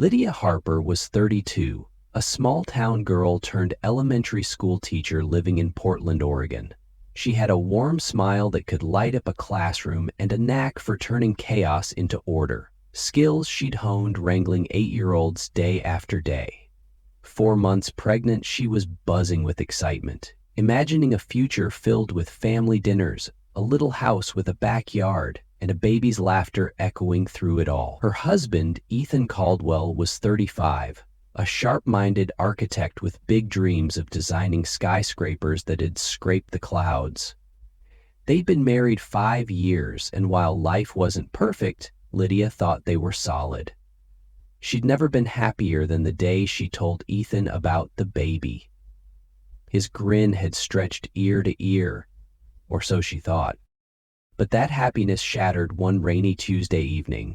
Lydia Harper was 32, a small-town girl turned elementary school teacher living in Portland, Oregon. She had a warm smile that could light up a classroom and a knack for turning chaos into order, skills she'd honed wrangling 8-year-olds day after day. 4 months pregnant, she was buzzing with excitement, imagining a future filled with family dinners, a little house with a backyard, and a baby's laughter echoing through it all. Her husband, Ethan Caldwell, was 35, a sharp-minded architect with big dreams of designing skyscrapers that had scraped the clouds. They'd been married 5 years, and while life wasn't perfect, Lydia thought they were solid. She'd never been happier than the day she told Ethan about the baby. His grin had stretched ear to ear, or so she thought. But that happiness shattered one rainy Tuesday evening.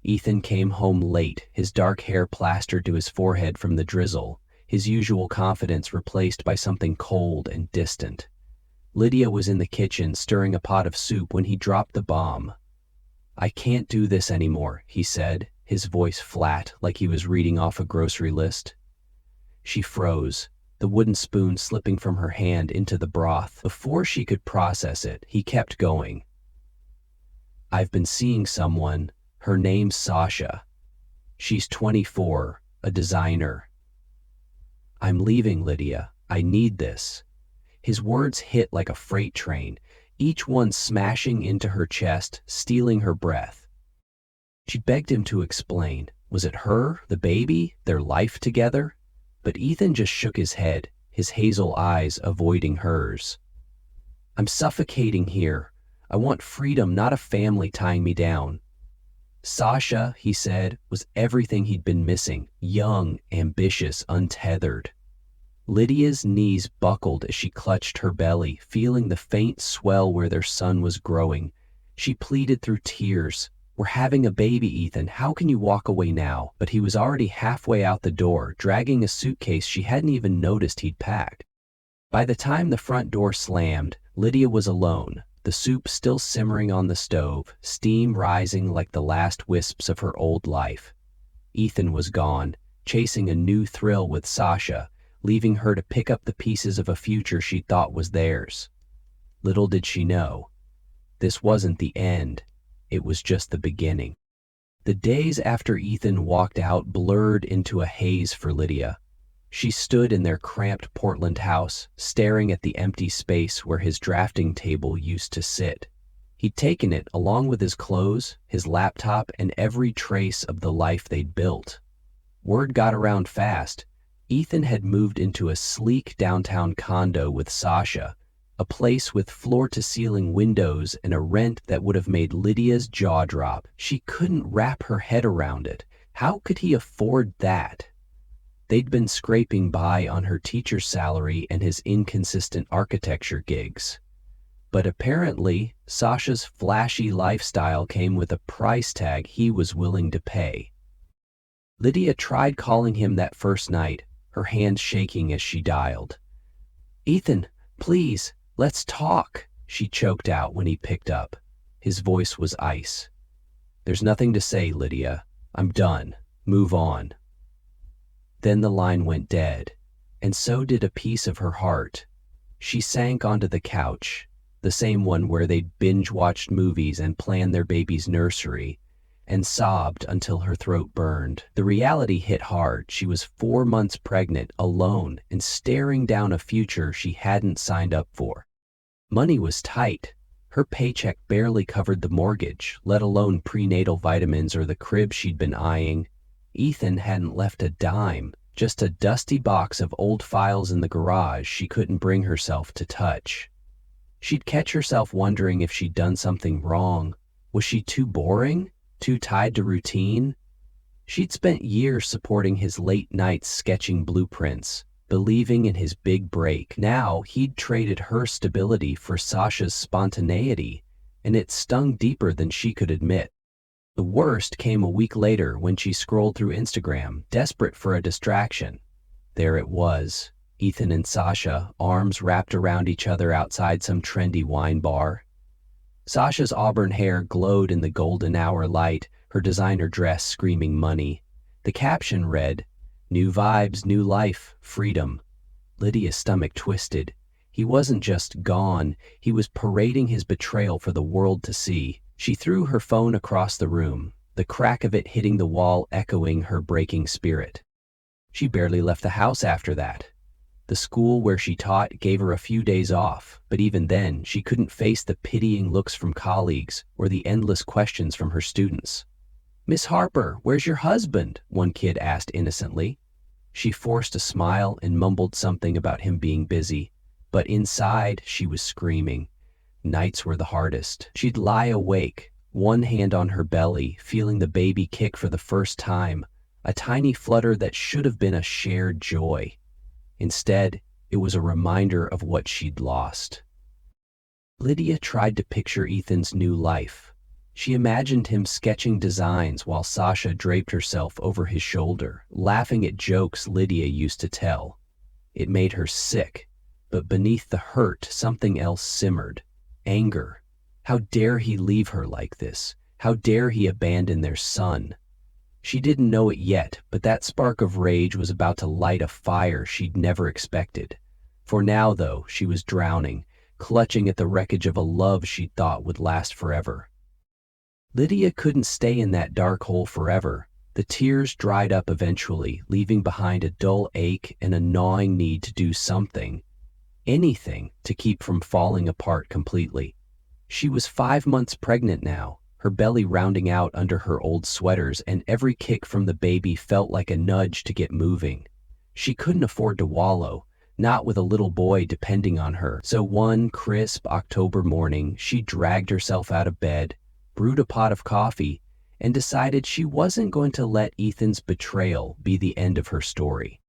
Ethan came home late, his dark hair plastered to his forehead from the drizzle, his usual confidence replaced by something cold and distant. Lydia was in the kitchen stirring a pot of soup when he dropped the bomb. "I can't do this anymore," he said, his voice flat like he was reading off a grocery list. She froze, the wooden spoon slipping from her hand into the broth. Before she could process it, he kept going. "I've been seeing someone. Her name's Sasha. She's 24, a designer." "I'm leaving, Lydia. I need this." His words hit like a freight train, each one smashing into her chest, stealing her breath. She begged him to explain. Was it her, the baby, their life together? But Ethan just shook his head, his hazel eyes avoiding hers. "I'm suffocating here. I want freedom, not a family tying me down." Sasha, he said, was everything he'd been missing, young, ambitious, untethered. Lydia's knees buckled as she clutched her belly, feeling the faint swell where their son was growing. She pleaded through tears, "We're having a baby, Ethan. How can you walk away now?" But he was already halfway out the door, dragging a suitcase she hadn't even noticed he'd packed. By the time the front door slammed, Lydia was alone, the soup still simmering on the stove, steam rising like the last wisps of her old life. Ethan was gone, chasing a new thrill with Sasha, leaving her to pick up the pieces of a future she thought was theirs. Little did she know, this wasn't the end, it was just the beginning. The days after Ethan walked out blurred into a haze for Lydia. She stood in their cramped Portland house, staring at the empty space where his drafting table used to sit. He'd taken it along with his clothes, his laptop, and every trace of the life they'd built. Word got around fast. Ethan had moved into a sleek downtown condo with Sasha, a place with floor-to-ceiling windows and a rent that would have made Lydia's jaw drop. She couldn't wrap her head around it. How could he afford that? They'd been scraping by on her teacher's salary and his inconsistent architecture gigs. But apparently, Sasha's flashy lifestyle came with a price tag he was willing to pay. Lydia tried calling him that first night, her hands shaking as she dialed. "Ethan, please, let's talk," she choked out when he picked up. His voice was ice. "There's nothing to say, Lydia. I'm done. Move on." Then the line went dead, and so did a piece of her heart. She sank onto the couch, the same one where they'd binge-watched movies and planned their baby's nursery, and sobbed until her throat burned. The reality hit hard. She was 4 months pregnant, alone, and staring down a future she hadn't signed up for. Money was tight. Her paycheck barely covered the mortgage, let alone prenatal vitamins or the crib she'd been eyeing. Ethan hadn't left a dime, just a dusty box of old files in the garage she couldn't bring herself to touch. She'd catch herself wondering if she'd done something wrong. Was she too boring? Too tied to routine? She'd spent years supporting his late nights sketching blueprints, believing in his big break. Now he'd traded her stability for Sasha's spontaneity, and it stung deeper than she could admit. The worst came a week later when she scrolled through Instagram, desperate for a distraction. There it was, Ethan and Sasha, arms wrapped around each other outside some trendy wine bar. Sasha's auburn hair glowed in the golden hour light, her designer dress screaming money. The caption read, "New vibes, new life, freedom." Lydia's stomach twisted. He wasn't just gone, he was parading his betrayal for the world to see. She threw her phone across the room, the crack of it hitting the wall echoing her breaking spirit. She barely left the house after that. The school where she taught gave her a few days off, but even then, she couldn't face the pitying looks from colleagues or the endless questions from her students. "Miss Harper, where's your husband?" one kid asked innocently. She forced a smile and mumbled something about him being busy, but inside she was screaming. Nights were the hardest. She'd lie awake, one hand on her belly, feeling the baby kick for the first time, a tiny flutter that should have been a shared joy. Instead, it was a reminder of what she'd lost. Lydia tried to picture Ethan's new life. She imagined him sketching designs while Sasha draped herself over his shoulder, laughing at jokes Lydia used to tell. It made her sick, but beneath the hurt, something else simmered. Anger. How dare he leave her like this? How dare he abandon their son? She didn't know it yet, but that spark of rage was about to light a fire she'd never expected. For now, though, she was drowning, clutching at the wreckage of a love she'd thought would last forever. Lydia couldn't stay in that dark hole forever. The tears dried up eventually, leaving behind a dull ache and a gnawing need to do something, anything, to keep from falling apart completely. She was 5 months pregnant now, her belly rounding out under her old sweaters, and every kick from the baby felt like a nudge to get moving. She couldn't afford to wallow, not with a little boy depending on her. So one crisp October morning, she dragged herself out of bed, brewed a pot of coffee, and decided she wasn't going to let Ethan's betrayal be the end of her story.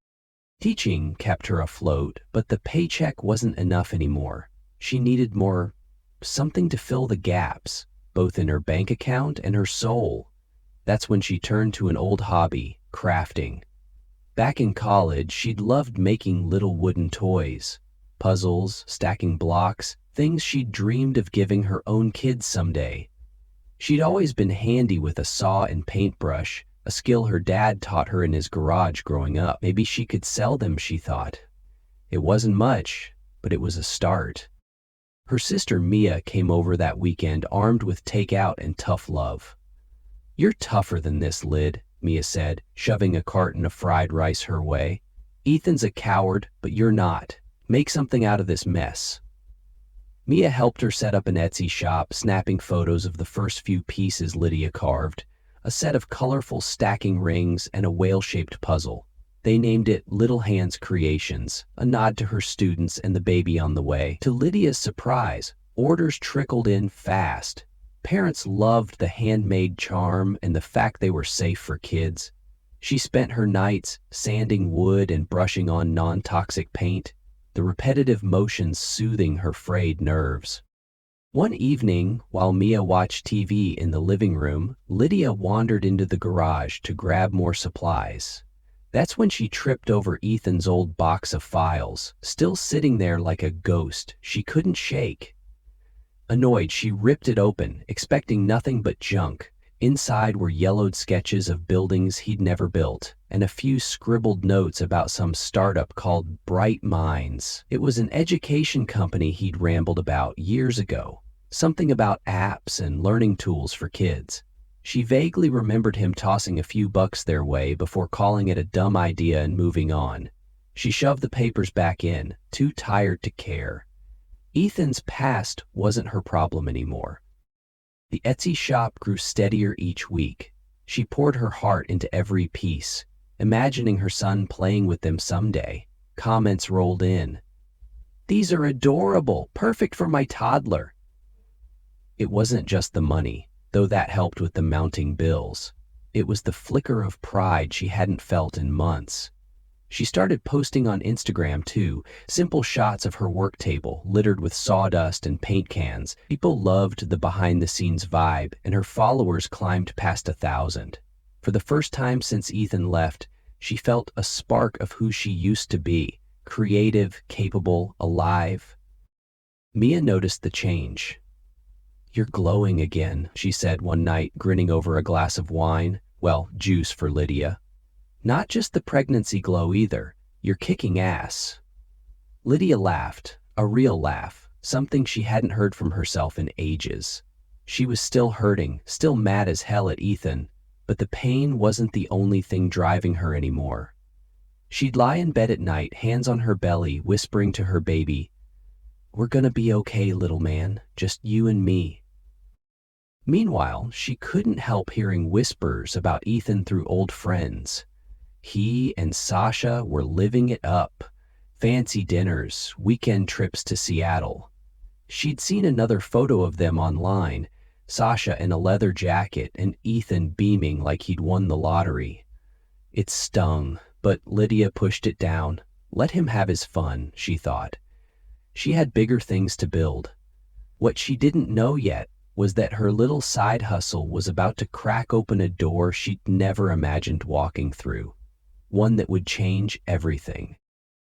Teaching kept her afloat, but the paycheck wasn't enough anymore. She needed more, something to fill the gaps, both in her bank account and her soul. That's when she turned to an old hobby, crafting. Back in college, she'd loved making little wooden toys, puzzles, stacking blocks, things she'd dreamed of giving her own kids someday. She'd always been handy with a saw and paintbrush, a skill her dad taught her in his garage growing up. Maybe she could sell them, she thought. It wasn't much, but it was a start. Her sister Mia came over that weekend armed with takeout and tough love. "You're tougher than this, Lyd," Mia said, shoving a carton of fried rice her way. "Ethan's a coward, but you're not. Make something out of this mess." Mia helped her set up an Etsy shop, snapping photos of the first few pieces Lydia carved, a set of colorful stacking rings and a whale-shaped puzzle. They named it Little Hands Creations, a nod to her students and the baby on the way. To Lydia's surprise, orders trickled in fast. Parents loved the handmade charm and the fact they were safe for kids. She spent her nights sanding wood and brushing on non-toxic paint, the repetitive motions soothing her frayed nerves. One evening, while Mia watched TV in the living room, Lydia wandered into the garage to grab more supplies. That's when she tripped over Ethan's old box of files, still sitting there like a ghost she couldn't shake. Annoyed, she ripped it open, expecting nothing but junk. Inside were yellowed sketches of buildings he'd never built, and a few scribbled notes about some startup called Bright Minds. It was an education company he'd rambled about years ago, something about apps and learning tools for kids. She vaguely remembered him tossing a few bucks their way before calling it a dumb idea and moving on. She shoved the papers back in, too tired to care. Ethan's past wasn't her problem anymore. The Etsy shop grew steadier each week. She poured her heart into every piece, imagining her son playing with them someday. Comments rolled in. "These are adorable, perfect for my toddler." It wasn't just the money, though that helped with the mounting bills. It was the flicker of pride she hadn't felt in months. She started posting on Instagram too, simple shots of her work table littered with sawdust and paint cans. People loved the behind-the-scenes vibe, and her followers climbed past 1,000. For the first time since Ethan left, she felt a spark of who she used to be, creative, capable, alive. Mia noticed the change. "You're glowing again," she said one night, grinning over a glass of wine. Well, juice for Lydia. Not just the pregnancy glow either. You're kicking ass." Lydia laughed, a real laugh, something she hadn't heard from herself in ages. She was still hurting, still mad as hell at Ethan, but the pain wasn't the only thing driving her anymore. She'd lie in bed at night, hands on her belly, whispering to her baby, "We're gonna be okay, little man, just you and me." Meanwhile, she couldn't help hearing whispers about Ethan through old friends. He and Sasha were living it up. Fancy dinners, weekend trips to Seattle. She'd seen another photo of them online, Sasha in a leather jacket and Ethan beaming like he'd won the lottery. It stung, but Lydia pushed it down. Let him have his fun, she thought. She had bigger things to build. What she didn't know yet was that her little side hustle was about to crack open a door she'd never imagined walking through, one that would change everything.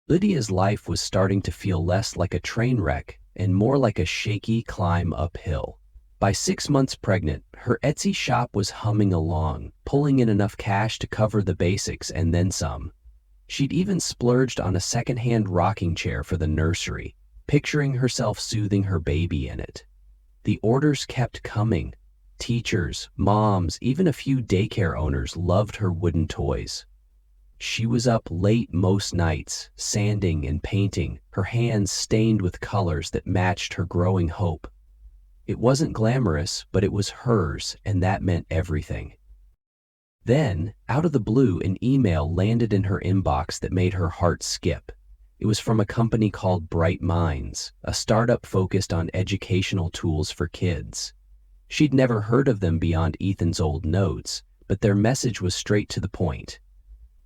Lydia's life was starting to feel less like a train wreck and more like a shaky climb uphill. By 6 months pregnant, her Etsy shop was humming along, pulling in enough cash to cover the basics and then some. She'd even splurged on a second-hand rocking chair for the nursery, picturing herself soothing her baby in it. The orders kept coming. Teachers, moms, even a few daycare owners loved her wooden toys. She was up late most nights, sanding and painting, her hands stained with colors that matched her growing hope. It wasn't glamorous, but it was hers, and that meant everything. Then, out of the blue, an email landed in her inbox that made her heart skip. It was from a company called Bright Minds, a startup focused on educational tools for kids. She'd never heard of them beyond Ethan's old notes, but their message was straight to the point.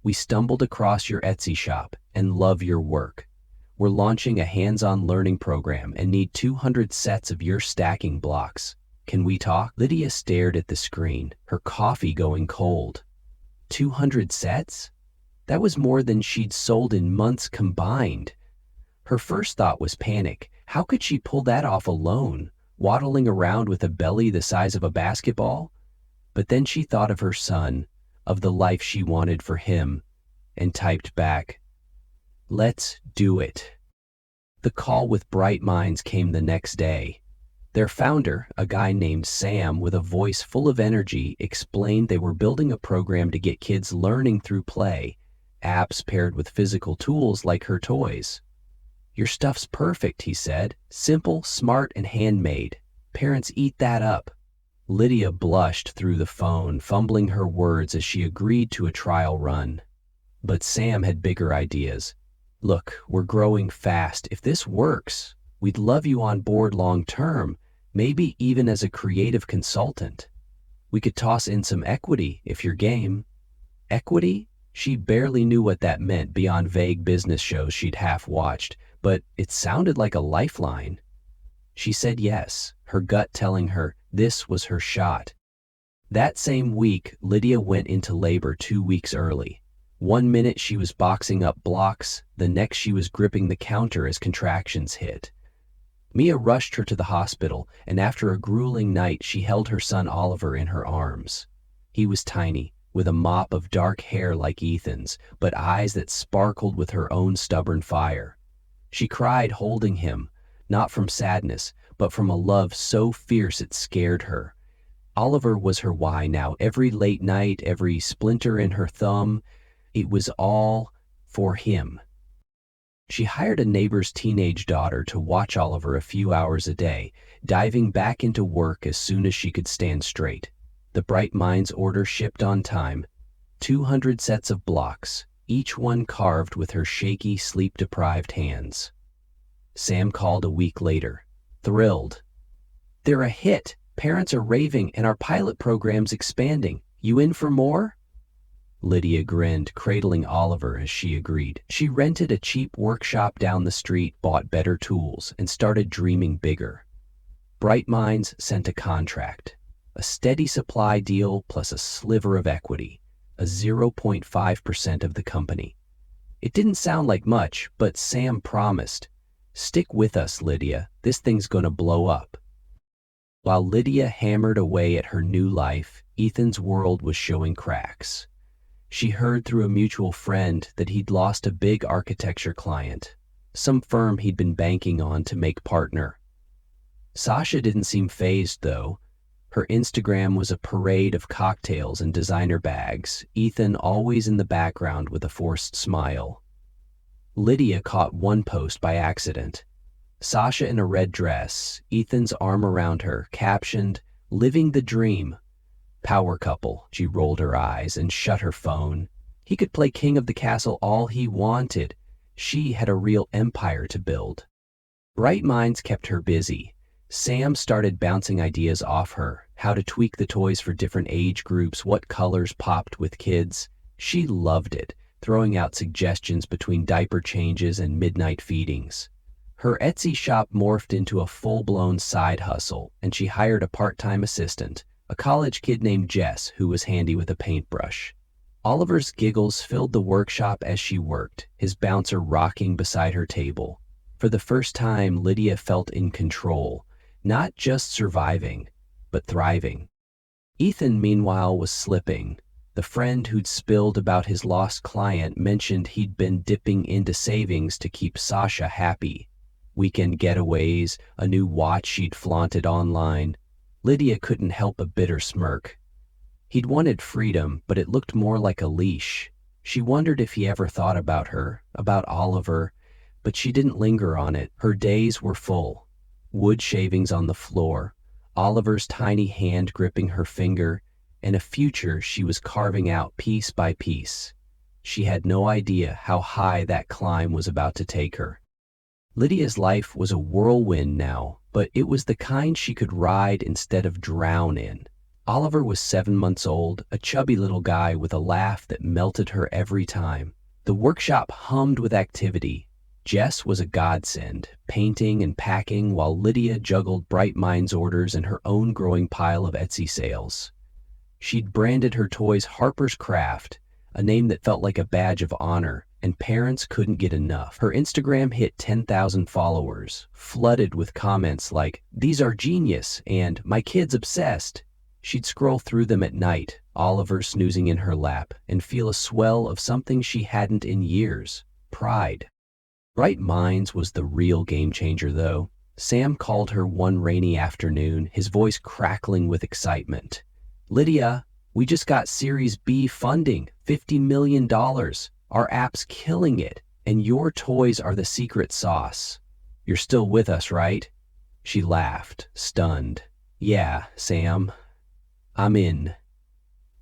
"We stumbled across your Etsy shop and love your work. We're launching a hands-on learning program and need 200 sets of your stacking blocks. Can we talk?" Lydia stared at the screen, her coffee going cold. 200 sets? That was more than she'd sold in months combined. Her first thought was panic. How could she pull that off alone, waddling around with a belly the size of a basketball? But then she thought of her son, of the life she wanted for him, and typed back, "Let's do it." The call with Bright Minds came the next day. Their founder, a guy named Sam with a voice full of energy, explained they were building a program to get kids learning through play, apps paired with physical tools like her toys. "Your stuff's perfect," he said. "Simple, smart, and handmade. Parents eat that up." Lydia blushed through the phone, fumbling her words as she agreed to a trial run. But Sam had bigger ideas. "Look, we're growing fast. If this works, we'd love you on board long term, maybe even as a creative consultant. We could toss in some equity if you're game." Equity? She barely knew what that meant beyond vague business shows she'd half watched, but it sounded like a lifeline. She said yes, her gut telling her this was her shot. That same week, Lydia went into labor 2 weeks early. 1 minute she was boxing up blocks, the next she was gripping the counter as contractions hit. Mia rushed her to the hospital, and after a grueling night, she held her son Oliver in her arms. He was tiny, with a mop of dark hair like Ethan's, but eyes that sparkled with her own stubborn fire. She cried holding him, not from sadness, but from a love so fierce it scared her. Oliver was her why now. Every late night, every splinter in her thumb, it was all for him. She hired a neighbor's teenage daughter to watch Oliver a few hours a day, diving back into work as soon as she could stand straight. The Bright Minds order shipped on time. 200 sets of blocks, each one carved with her shaky, sleep-deprived hands. Sam called a week later, thrilled. "They're a hit. Parents are raving, and our pilot program's expanding. You in for more?" Lydia grinned, cradling Oliver as she agreed. She rented a cheap workshop down the street, bought better tools, and started dreaming bigger. Bright Minds sent a contract. A steady supply deal plus a sliver of equity, a 0.5% of the company. It didn't sound like much, but Sam promised, "Stick with us, Lydia. This thing's gonna blow up." While Lydia hammered away at her new life, Ethan's world was showing cracks. She heard through a mutual friend that he'd lost a big architecture client, some firm he'd been banking on to make partner. Sasha didn't seem fazed, though. Her Instagram was a parade of cocktails and designer bags, Ethan always in the background with a forced smile. Lydia caught one post by accident. Sasha in a red dress, Ethan's arm around her, captioned, "Living the dream." Power couple. She rolled her eyes and shut her phone. He could play king of the castle all he wanted. She had a real empire to build. Bright minds kept her busy. Sam started bouncing ideas off her, how to tweak the toys for different age groups, what colors popped with kids. She loved it, throwing out suggestions between diaper changes and midnight feedings. Her Etsy shop morphed into a full-blown side hustle, and she hired a part-time assistant, a college kid named Jess who was handy with a paintbrush. Oliver's giggles filled the workshop as she worked, his bouncer rocking beside her table. For the first time, Lydia felt in control, not just surviving, but thriving. Ethan, meanwhile, was slipping. The friend who'd spilled about his lost client mentioned he'd been dipping into savings to keep Sasha happy. Weekend getaways, a new watch she'd flaunted online. Lydia couldn't help a bitter smirk. He'd wanted freedom, but it looked more like a leash. She wondered if he ever thought about her, about Oliver, but she didn't linger on it. Her days were full. Wood shavings on the floor, Oliver's tiny hand gripping her finger, and a future she was carving out piece by piece. She had no idea how high that climb was about to take her. Lydia's life was a whirlwind now, but it was the kind she could ride instead of drown in. Oliver was 7 months old, a chubby little guy with a laugh that melted her every time. The workshop hummed with activity. Jess was a godsend, painting and packing while Lydia juggled Bright Minds orders and her own growing pile of Etsy sales. She'd branded her toys Harper's Craft, a name that felt like a badge of honor, and parents couldn't get enough. Her Instagram hit 10,000 followers, flooded with comments like, "These are genius," and "My kid's obsessed." She'd scroll through them at night, Oliver snoozing in her lap, and feel a swell of something she hadn't in years: pride. Bright Minds was the real game changer, though. Sam called her one rainy afternoon, his voice crackling with excitement. "Lydia, we just got Series B funding, $50 million. Our app's killing it, and your toys are the secret sauce. You're still with us, right?" She laughed, stunned. "Yeah, Sam, I'm in."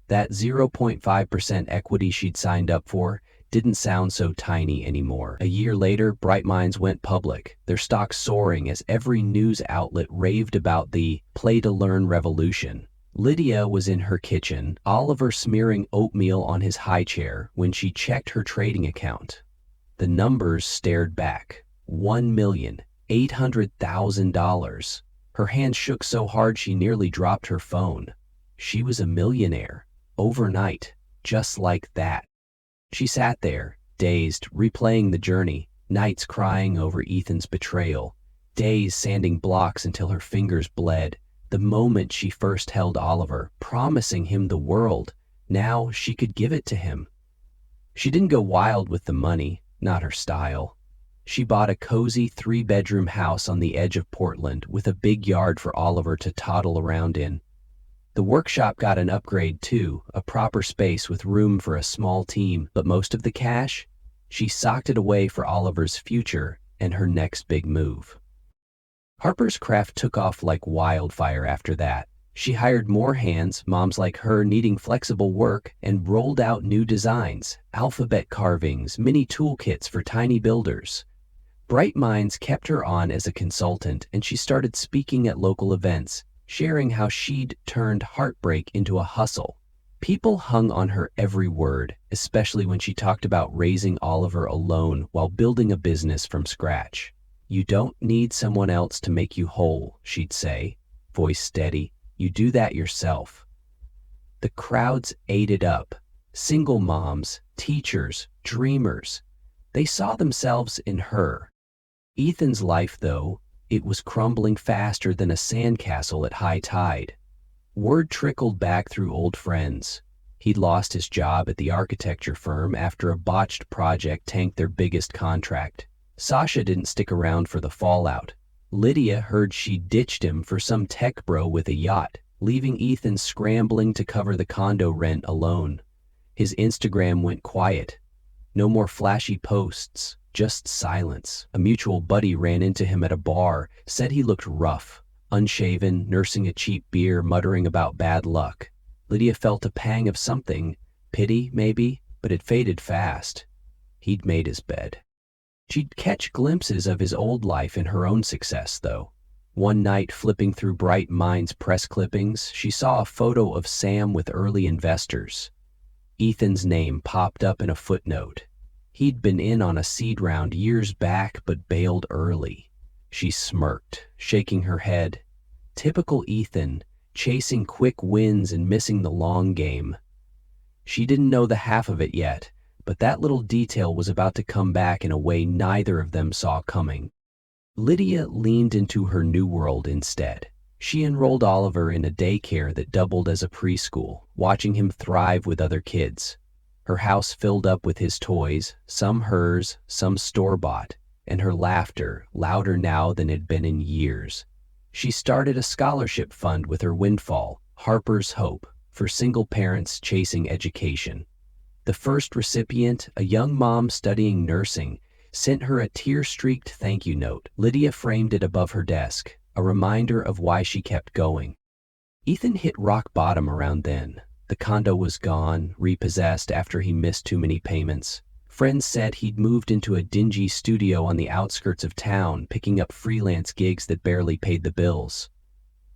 That 0.5% equity she'd signed up for didn't sound so tiny anymore. A year later, Bright Minds went public, their stock soaring as every news outlet raved about the play-to-learn revolution. Lydia was in her kitchen, Oliver smearing oatmeal on his high chair, when she checked her trading account. The numbers stared back. $1,800,000. Her hand shook so hard she nearly dropped her phone. She was a millionaire, overnight, just like that. She sat there, dazed, replaying the journey, nights crying over Ethan's betrayal, days sanding blocks until her fingers bled. The moment she first held Oliver, promising him the world, now she could give it to him. She didn't go wild with the money, not her style. She bought a cozy 3-bedroom house on the edge of Portland with a big yard for Oliver to toddle around in. The workshop got an upgrade too, a proper space with room for a small team, but most of the cash, she socked it away for Oliver's future and her next big move. Harper's Craft took off like wildfire after that. She hired more hands, moms like her needing flexible work, and rolled out new designs, alphabet carvings, mini toolkits for tiny builders. Bright Minds kept her on as a consultant, and she started speaking at local events, sharing how she'd turned heartbreak into a hustle. People hung on her every word, especially when she talked about raising Oliver alone while building a business from scratch. "You don't need someone else to make you whole," she'd say, voice steady. "You do that yourself." The crowds ate it up. Single moms, teachers, dreamers. They saw themselves in her. Ethan's life, though, it was crumbling faster than a sandcastle at high tide. Word trickled back through old friends. He'd lost his job at the architecture firm after a botched project tanked their biggest contract. Sasha didn't stick around for the fallout. Lydia heard she ditched him for some tech bro with a yacht, leaving Ethan scrambling to cover the condo rent alone. His Instagram went quiet. No more flashy posts, just silence. A mutual buddy ran into him at a bar, said he looked rough, unshaven, nursing a cheap beer, muttering about bad luck. Lydia felt a pang of something, pity maybe, but it faded fast. He'd made his bed. She'd catch glimpses of his old life and her own success, though. One night, flipping through Bright Minds press clippings, she saw a photo of Sam with early investors. Ethan's name popped up in a footnote. He'd been in on a seed round years back but bailed early. She smirked, shaking her head. Typical Ethan, chasing quick wins and missing the long game. She didn't know the half of it yet, but that little detail was about to come back in a way neither of them saw coming. Lydia leaned into her new world instead. She enrolled Oliver in a daycare that doubled as a preschool, watching him thrive with other kids. Her house filled up with his toys, some hers, some store-bought, and her laughter, louder now than it had been in years. She started a scholarship fund with her windfall, Harper's Hope, for single parents chasing education. The first recipient, a young mom studying nursing, sent her a tear-streaked thank you note. Lydia framed it above her desk, a reminder of why she kept going. Ethan hit rock bottom around then. The condo was gone, repossessed after he missed too many payments. Friends said he'd moved into a dingy studio on the outskirts of town, picking up freelance gigs that barely paid the bills.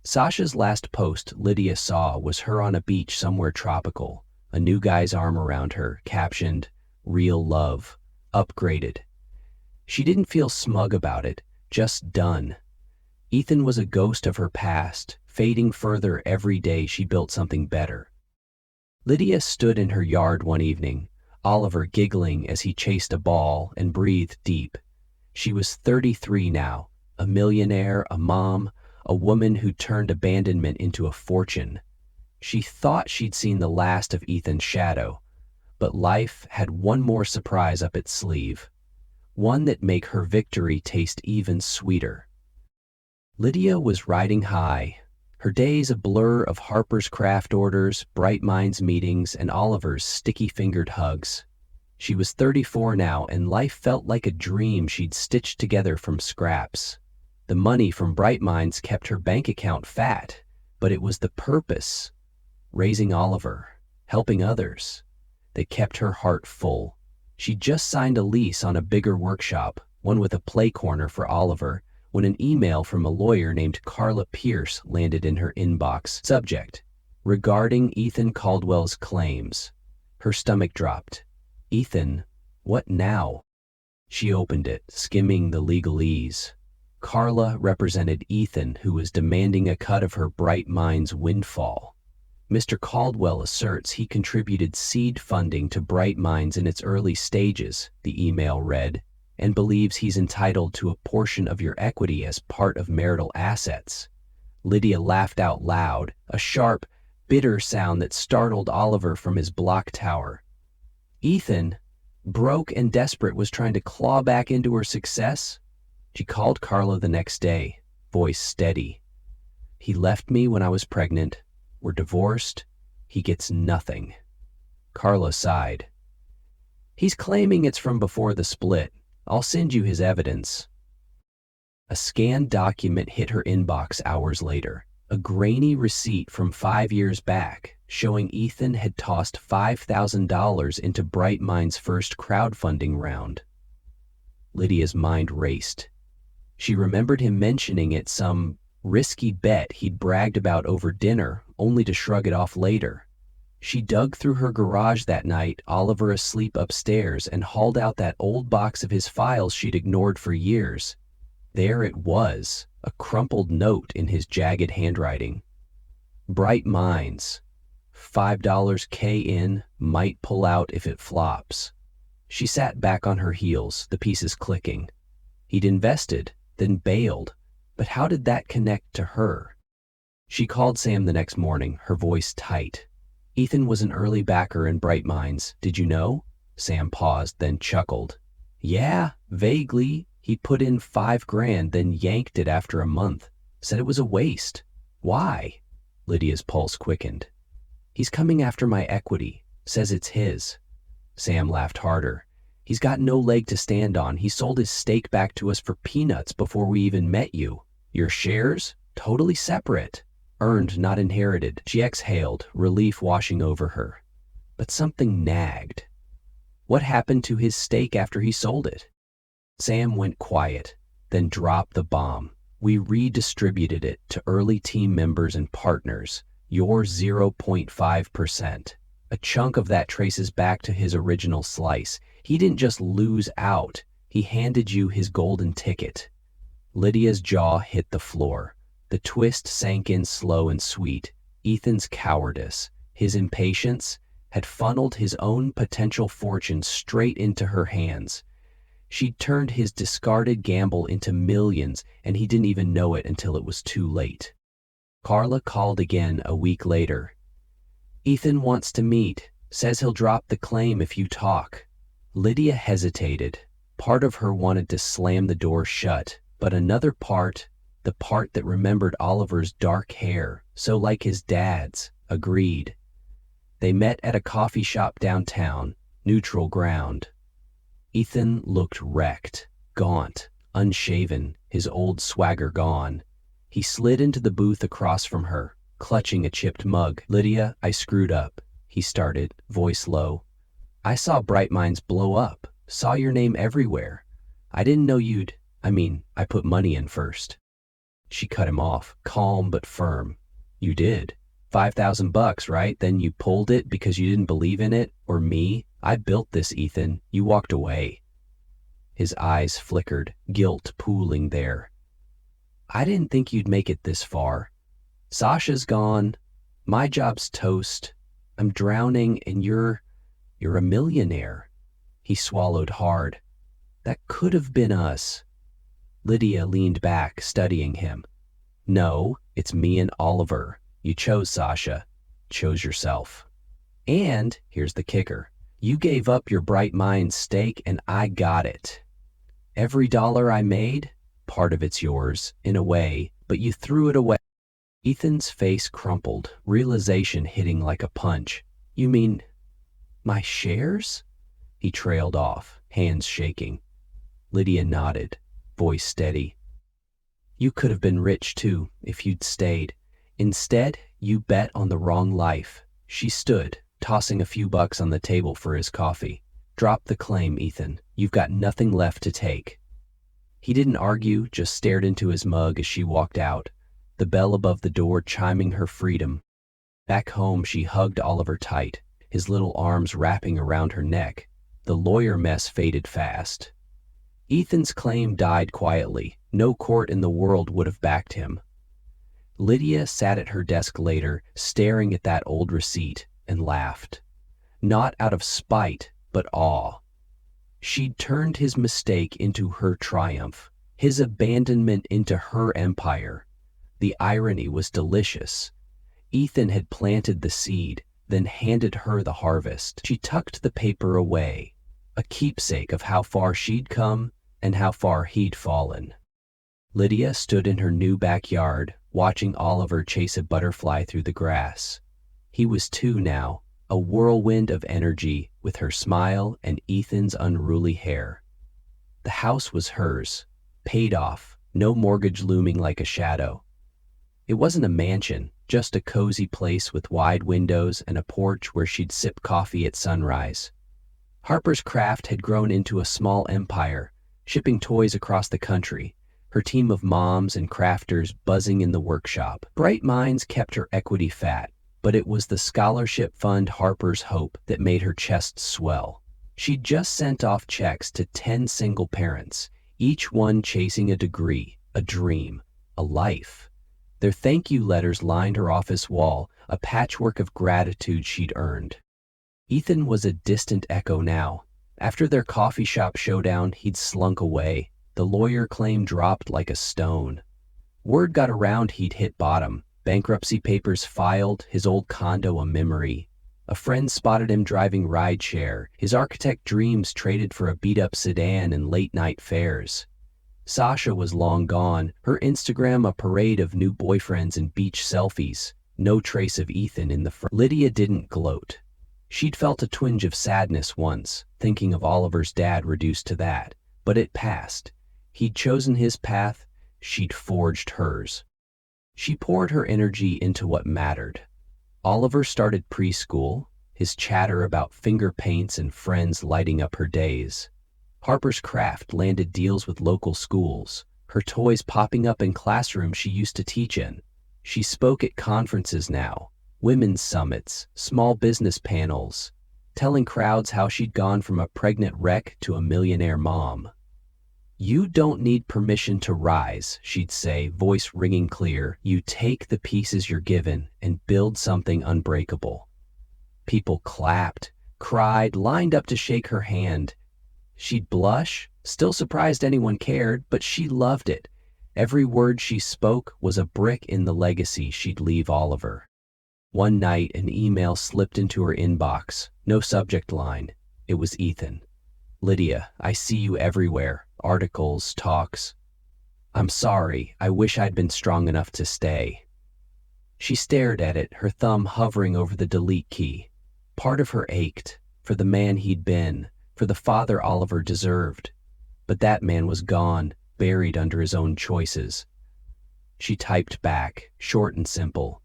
Sasha's last post Lydia saw was her on a beach somewhere tropical, a new guy's arm around her, captioned, "Real love, upgraded." She didn't feel smug about it, just done. Ethan was a ghost of her past, fading further every day she built something better. Lydia stood in her yard one evening, Oliver giggling as he chased a ball, and breathed deep. She was 33 now, a millionaire, a mom, a woman who turned abandonment into a fortune. She thought she'd seen the last of Ethan's shadow, but life had one more surprise up its sleeve, one that make her victory taste even sweeter. Lydia was riding high, her days a blur of Harper's craft orders, Bright Minds meetings, and Oliver's sticky-fingered hugs. She was 34 now, and life felt like a dream she'd stitched together from scraps. The money from Bright Minds kept her bank account fat, but it was the purpose, raising Oliver, helping others, that kept her heart full. She'd just signed a lease on a bigger workshop, one with a play corner for Oliver, when an email from a lawyer named Carla Pierce landed in her inbox. Subject: regarding Ethan Caldwell's claims. Her stomach dropped. Ethan, what now? She opened it, skimming the legalese. Carla represented Ethan, who was demanding a cut of her Bright Minds windfall. Mr. Caldwell asserts he contributed seed funding to Bright Minds in its early stages, the email read, and believes he's entitled to a portion of your equity as part of marital assets. Lydia laughed out loud, a sharp, bitter sound that startled Oliver from his block tower. Ethan, broke and desperate, was trying to claw back into her success? She called Carla the next day, voice steady. He left me when I was pregnant. We're divorced. He gets nothing. Carla sighed. He's claiming it's from before the split. I'll send you his evidence. A scanned document hit her inbox hours later, a grainy receipt from 5 years back, showing Ethan had tossed $5,000 into Bright Minds' first crowdfunding round. Lydia's mind raced. She remembered him mentioning it, some risky bet he'd bragged about over dinner, only to shrug it off later. She dug through her garage that night, Oliver asleep upstairs, and hauled out that old box of his files she'd ignored for years. There it was, a crumpled note in his jagged handwriting. Bright Minds. $5 K in, might pull out if it flops. She sat back on her heels, the pieces clicking. He'd invested, then bailed, but how did that connect to her? She called Sam the next morning, her voice tight. Ethan was an early backer in Bright Minds. Did you know? Sam paused, then chuckled. Yeah, vaguely. He put in 5 grand, then yanked it after a month. Said it was a waste. Why? Lydia's pulse quickened. He's coming after my equity. Says it's his. Sam laughed harder. He's got no leg to stand on. He sold his stake back to us for peanuts before we even met you. Your shares? Totally separate. Earned, not inherited. She exhaled, relief washing over her. But something nagged. What happened to his stake after he sold it? Sam went quiet, then dropped the bomb. We redistributed it to early team members and partners. Your 0.5%. A chunk of that traces back to his original slice. He didn't just lose out. He handed you his golden ticket. Lydia's jaw hit the floor. The twist sank in slow and sweet. Ethan's cowardice, his impatience, had funneled his own potential fortune straight into her hands. She'd turned his discarded gamble into millions, and he didn't even know it until it was too late. Carla called again a week later. Ethan wants to meet. Says he'll drop the claim if you talk. Lydia hesitated. Part of her wanted to slam the door shut, but another part, the part that remembered Oliver's dark hair, so like his dad's, agreed. They met at a coffee shop downtown, neutral ground. Ethan looked wrecked, gaunt, unshaven, his old swagger gone. He slid into the booth across from her, clutching a chipped mug. Lydia, I screwed up, he started, voice low. I saw Bright Minds blow up, saw your name everywhere. I didn't know I put money in first. She cut him off, calm but firm. You did. $5,000, right? Then you pulled it because you didn't believe in it, or me? I built this, Ethan. You walked away. His eyes flickered, guilt pooling there. I didn't think you'd make it this far. Sasha's gone. My job's toast. I'm drowning and you're a millionaire. He swallowed hard. That could have been us. Lydia leaned back, studying him. No, it's me and Oliver. You chose Sasha. Chose yourself. And, here's the kicker, you gave up your Bright Minds stake and I got it. Every dollar I made, part of it's yours, in a way, but you threw it away. Ethan's face crumpled, realization hitting like a punch. You mean, my shares? He trailed off, hands shaking. Lydia nodded, voice steady. You could have been rich too, if you'd stayed. Instead, you bet on the wrong life. She stood, tossing a few bucks on the table for his coffee. Drop the claim, Ethan. You've got nothing left to take. He didn't argue, just stared into his mug as she walked out, the bell above the door chiming her freedom. Back home, she hugged Oliver tight, his little arms wrapping around her neck. The lawyer mess faded fast. Ethan's claim died quietly. No court in the world would have backed him. Lydia sat at her desk later, staring at that old receipt, and laughed. Not out of spite, but awe. She'd turned his mistake into her triumph, his abandonment into her empire. The irony was delicious. Ethan had planted the seed, then handed her the harvest. She tucked the paper away, a keepsake of how far she'd come and how far he'd fallen. Lydia stood in her new backyard, watching Oliver chase a butterfly through the grass. He was 2 now, a whirlwind of energy with her smile and Ethan's unruly hair. The house was hers, paid off, no mortgage looming like a shadow. It wasn't a mansion, just a cozy place with wide windows and a porch where she'd sip coffee at sunrise. Harper's craft had grown into a small empire, shipping toys across the country, her team of moms and crafters buzzing in the workshop. Bright Minds kept her equity fat, but it was the scholarship fund Harper's hope that made her chest swell. She'd just sent off checks to 10 single parents, each one chasing a degree, a dream, a life. Their thank you letters lined her office wall, a patchwork of gratitude she'd earned. Ethan was a distant echo now. After their coffee shop showdown, he'd slunk away. The lawyer claim dropped like a stone. Word got around he'd hit bottom. Bankruptcy papers filed, his old condo a memory. A friend spotted him driving rideshare, his architect dreams traded for a beat-up sedan and late-night fares. Sasha was long gone, her Instagram a parade of new boyfriends and beach selfies, no trace of Ethan in the front. Lydia didn't gloat. She'd felt a twinge of sadness once, thinking of Oliver's dad reduced to that, but it passed. He'd chosen his path, she'd forged hers. She poured her energy into what mattered. Oliver started preschool, his chatter about finger paints and friends lighting up her days. Harper's craft landed deals with local schools, her toys popping up in classrooms she used to teach in. She spoke at conferences now, women's summits, small business panels, telling crowds how she'd gone from a pregnant wreck to a millionaire mom. "You don't need permission to rise," she'd say, voice ringing clear. "You take the pieces you're given and build something unbreakable." People clapped, cried, lined up to shake her hand. She'd blush, still surprised anyone cared, but she loved it. Every word she spoke was a brick in the legacy she'd leave Oliver. One night, an email slipped into her inbox. No subject line. It was Ethan. "Lydia, I see you everywhere. Articles, talks. I'm sorry, I wish I'd been strong enough to stay." She stared at it, her thumb hovering over the delete key. Part of her ached, for the man he'd been, for the father Oliver deserved. But that man was gone, buried under his own choices. She typed back, short and simple.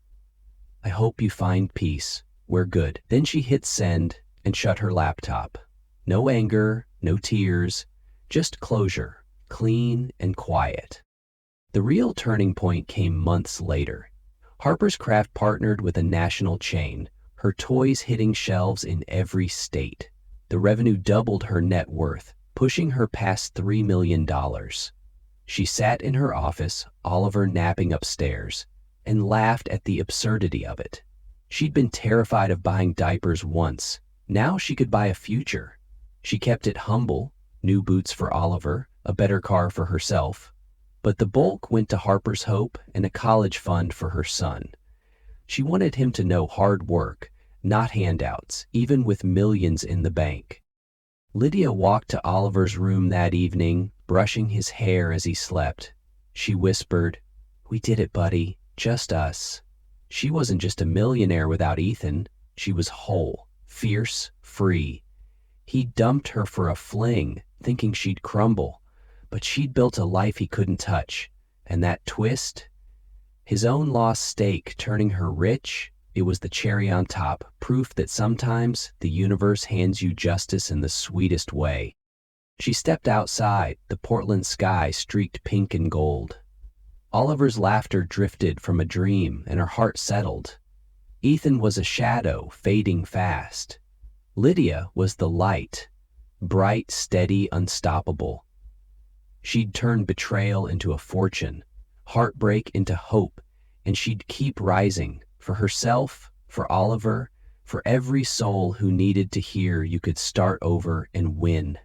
"I hope you find peace. We're good." Then she hit send and shut her laptop. No anger, no tears, just closure, clean and quiet. The real turning point came months later. Harper's Craft partnered with a national chain, her toys hitting shelves in every state. The revenue doubled her net worth, pushing her past $3 million. She sat in her office, Oliver napping upstairs, and laughed at the absurdity of it. She'd been terrified of buying diapers once. Now she could buy a future. She kept it humble, new boots for Oliver, a better car for herself. But the bulk went to Harper's Hope and a college fund for her son. She wanted him to know hard work, not handouts, even with millions in the bank. Lydia walked to Oliver's room that evening, brushing his hair as he slept. She whispered, "We did it, buddy, just us." She wasn't just a millionaire without Ethan. She was whole, fierce, free. He dumped her for a fling, thinking she'd crumble, but she'd built a life he couldn't touch. And that twist? His own lost stake turning her rich? It was the cherry on top, proof that sometimes the universe hands you justice in the sweetest way. She stepped outside, the Portland sky streaked pink and gold. Oliver's laughter drifted from a dream, and her heart settled. Ethan was a shadow, fading fast. Lydia was the light, bright, steady, unstoppable. She'd turn betrayal into a fortune, heartbreak into hope, and she'd keep rising, for herself, for Oliver, for every soul who needed to hear you could start over and win.